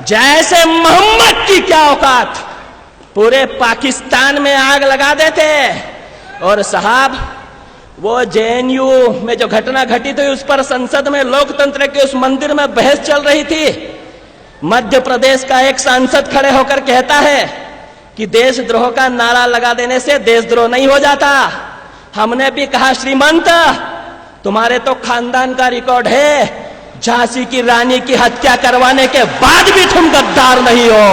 जैसे मोहम्मद की क्या औकात, पूरे पाकिस्तान में आग लगा देते। और साहब वो जेएनयू में जो घटना घटित हुई उस पर संसद में लोकतंत्र के उस मंदिर में बहस चल रही थी। मध्य प्रदेश का एक सांसद खड़े होकर कहता है कि देशद्रोह का नारा लगा देने से देशद्रोह नहीं हो जाता। हमने भी कहा श्रीमंत, तुम्हारे तो खानदान का रिकॉर्ड है, झांसी की रानी की हत्या करवाने के बाद भी तुम गद्दार नहीं हो।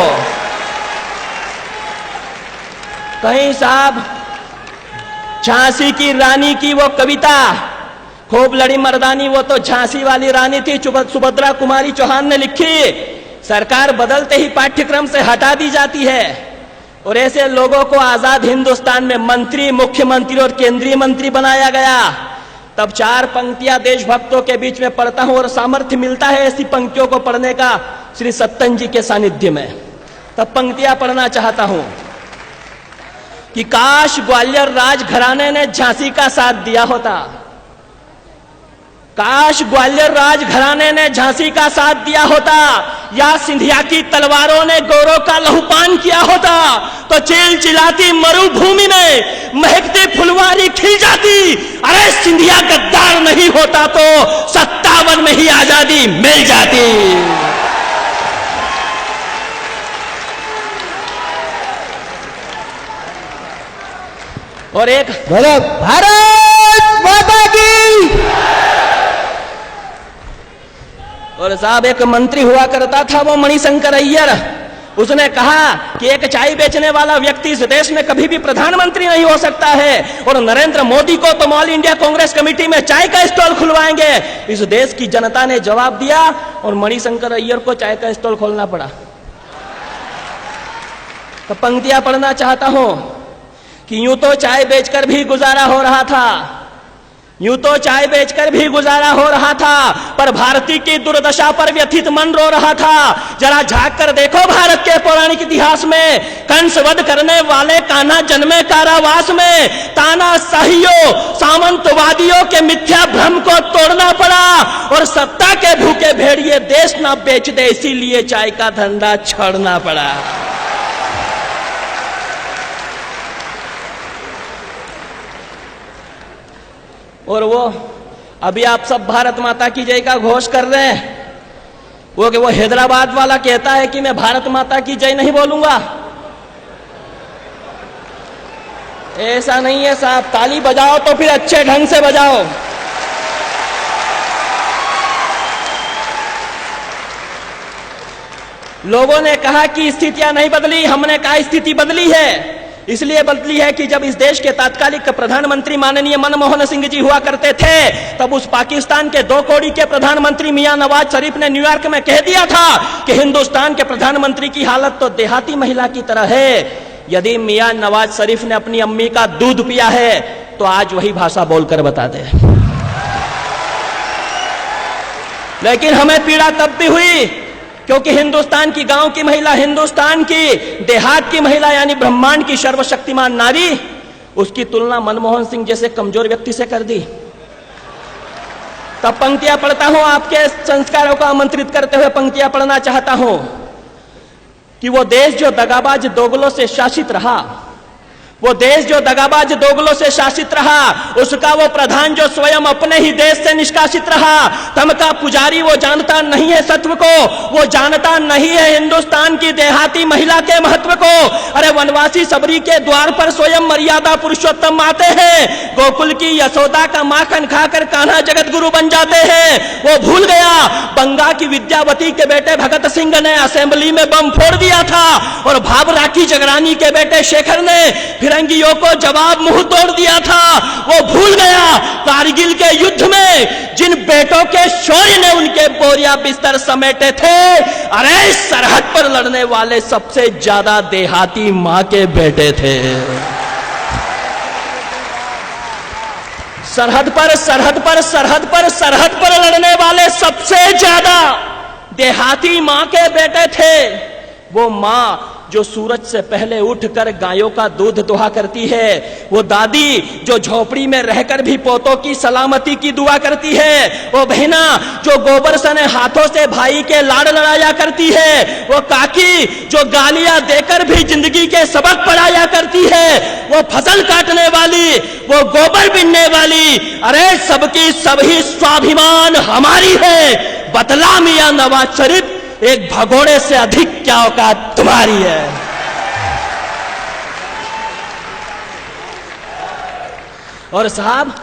कहीं साहब झांसी की रानी की वो कविता, खूब लड़ी मर्दानी, वो तो झांसी वाली रानी थी, सुभद्रा कुमारी चौहान ने लिखी। सरकार बदलते ही पाठ्यक्रम से हटा दी जाती है और ऐसे लोगों को आजाद हिंदुस्तान में मंत्री, मुख्यमंत्री और केंद्रीय मंत्री बनाया गया। तब 4 पंक्तियां देशभक्तों के बीच में पढ़ता हूं और सामर्थ्य मिलता है ऐसी पंक्तियों को पढ़ने का श्री सत्तन जी के सानिध्य में। तब पंक्तियां पढ़ना चाहता हूं कि काश ग्वालियर राजघराने ने झांसी का साथ दिया होता, काश ग्वालियर राजघराने ने झांसी का साथ दिया होता, या सिंधिया की तलवारों ने गौरों का लहूपान किया होता, तो चिलचिलाती मरुभूमि में महकती फुलवारी खिल जाती। अरे सिंधिया गद्दार नहीं होता तो 57 में ही आजादी मिल जाती। और एक भारत माता की। और साहब एक मंत्री हुआ करता था वो मणिशंकर अय्यर, उसने कहा कि एक चाय बेचने वाला व्यक्ति इस देश में कभी भी प्रधानमंत्री नहीं हो सकता है, और नरेंद्र मोदी को तो ऑल इंडिया कांग्रेस कमेटी में चाय का स्टॉल खुलवाएंगे। इस देश की जनता ने जवाब दिया और मणिशंकर अय्यर को चाय का स्टॉल खोलना पड़ा। तो पंक्तियां पढ़ना चाहता हूं कि यूं तो चाय बेचकर भी गुजारा हो रहा था, यूं तो चाय बेचकर भी गुजारा हो रहा था, पर भारती की दुर्दशा पर व्यथित मन रो रहा था। जरा झांक कर देखो भारत के पौराणिक इतिहास में, कंस वध करने वाले कान्हा जन्मे कारावास में, तानाशाहियों सामंतवादियों के मिथ्या भ्रम को तोड़ना पड़ा, और सत्ता के भूखे भेड़िए देश ना बेच दे इसीलिए चाय का धंधा छोड़ना पड़ा। और वो अभी आप सब भारत माता की जय का घोष कर रहे हैं, वो हैदराबाद वाला कहता है कि मैं भारत माता की जय नहीं बोलूंगा। ऐसा नहीं है साहब, ताली बजाओ तो फिर अच्छे ढंग से बजाओ। लोगों ने कहा कि स्थितियां नहीं बदली, हमने कहा स्थिति बदली है। इसलिए बदली है कि जब इस देश के तात्कालिक प्रधानमंत्री माननीय मनमोहन सिंह जी हुआ करते थे, तब उस पाकिस्तान के 2 कौड़ी के प्रधानमंत्री मियां नवाज शरीफ ने न्यूयॉर्क में कह दिया था कि हिंदुस्तान के प्रधानमंत्री की हालत तो देहाती महिला की तरह है। यदि मियां नवाज शरीफ ने अपनी अम्मी का दूध पिया है तो आज वही भाषा बोलकर बता दे। लेकिन हमें पीड़ा तब भी हुई क्योंकि हिंदुस्तान की गांव की महिला, हिंदुस्तान की देहात की महिला यानी ब्रह्मांड की सर्वशक्तिमान नारी, उसकी तुलना मनमोहन सिंह जैसे कमजोर व्यक्ति से कर दी। तब पंक्तियां पढ़ता हूं, आपके संस्कारों को आमंत्रित करते हुए पंक्तियां पढ़ना चाहता हूं कि वो देश जो दगाबाज दोगलों से शासित रहा, वो देश जो दगाबाज दोगलों से शासित रहा, उसका वो प्रधान जो स्वयं अपने ही देश से निष्कासित रहा। तम का पुजारी वो जानता नहीं है सत्व को, वो जानता नहीं है हिंदुस्तान की देहाती महिला के महत्व को। अरे वनवासी सबरी के द्वार पर स्वयं मर्यादा पुरुषोत्तम आते हैं, गोकुल की यशोदा का माखन खाकर कान्हा जगत गुरु बन जाते हैं। वो भूल गया बंगा की विद्यावती के बेटे भगत सिंह ने असेंबली में बम फोड़ दिया था, और भाभ राखी जगरानी के बेटे शेखर ने फिरंगियों को जवाब मुंह तोड़ दिया था। वो भूल गया कारगिल के युद्ध में जिन बेटों के शौर्य ने उनके बोरिया बिस्तर समेटे थे, अरे सरहद पर लड़ने वाले सबसे ज्यादा देहाती मां के बेटे थे। सरहद पर लड़ने वाले सबसे ज्यादा देहाती मां के बेटे थे। वो मां जो सूरज से पहले उठकर गायों का दूध दुहा करती है, वो दादी जो झोपड़ी में रहकर भी पोतों की सलामती की दुआ करती है, वो बहना जो गोबर सने हाथों से भाई के लाड़ लड़ाया करती है, वो काकी जो गालियां देकर भी जिंदगी के सबक पढ़ाया करती है, वो फसल काटने वाली, वो गोबर बिनने वाली, अरे सबकी सभी स्वाभिमान हमारी है। बतला मियां नवाज शरीफ, एक भगोड़े से अधिक क्या औकात तुम्हारी है। और साहब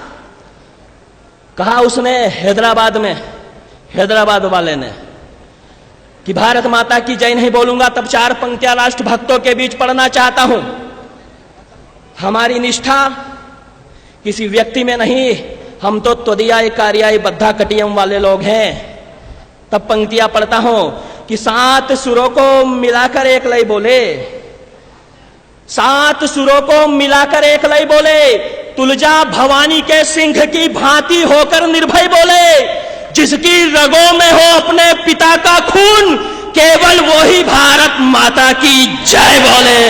कहा उसने हैदराबाद वाले ने कि भारत माता की जय नहीं बोलूंगा, तब 4 पंक्तियां राष्ट्र भक्तों के बीच पढ़ना चाहता हूं। हमारी निष्ठा किसी व्यक्ति में नहीं, हम तो त्वदीयाय कार्याय बद्धा कटियम वाले लोग हैं। तब पंक्तियां पढ़ता हूं कि 7 सुरों को मिलाकर एक लय बोले, 7 सुरों को मिलाकर एक लय बोले, तुलजा भवानी के सिंह की भांति होकर निर्भय बोले, जिसकी रगों में हो अपने पिता का खून, केवल वही भारत माता की जय बोले।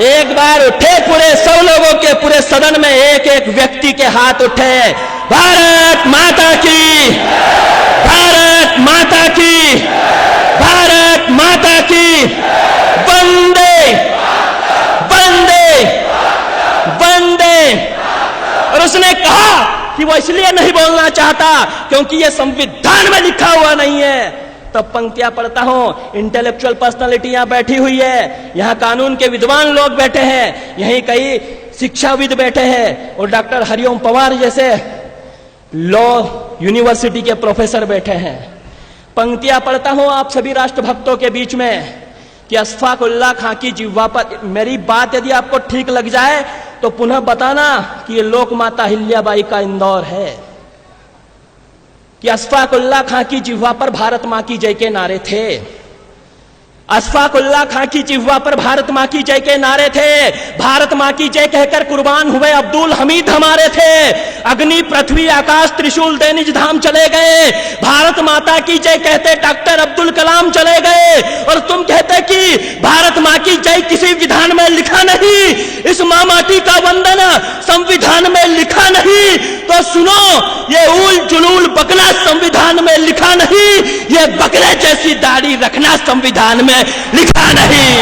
एक बार उठे पूरे 100 लोगों के, पूरे सदन में एक एक व्यक्ति के हाथ उठे, भारत माता की, भारत माता की, भारत माता की, वंदे वंदे वंदे। और उसने कहा कि वो इसलिए नहीं बोलना चाहता क्योंकि ये संविधान में लिखा हुआ नहीं है। तब पंक्तियां पढ़ता हूं, इंटेलेक्चुअल पर्सनालिटियां बैठी हुई है, यहां कानून के विद्वान लोग बैठे हैं, यहीं कई शिक्षाविद बैठे हैं, और डॉक्टर हरिओम पवार जैसे लॉ यूनिवर्सिटी के प्रोफेसर बैठे हैं। पंक्तियां पढ़ता हूं आप सभी राष्ट्रभक्तों के बीच में कि अशफाक उल्लाह खां की जिह्वा पर, मेरी बात यदि आपको ठीक लग जाए तो पुनः बताना कि ये लोक माता हिल्याबाई का इंदौर है, कि अशफाक उल्लाह खां की जिह्वा पर भारत मां की जय के नारे थे। अशफाक उल्लाह खां की जिह्वा पर भारत मां की जय के नारे थे। भारत मां की जय कहकर कुर्बान हुए अब्दुल हमीद हमारे थे। अग्नि पृथ्वी आकाश त्रिशूल दे निज धाम चले गए। भारत माता की जय कहते डॉक्टर अब्दुल कलाम चले गए, और तुम कहते कि भारत मां की जय किसी विधान में लिखा नहीं, इस मां माटी का वंदन संविधान में लिखा नहीं। तो सुनो, ये उल जुलूल बकना संविधान में लिखा नहीं, ये बकरे जैसी दाढ़ी रखना संविधान में लिखा नहीं।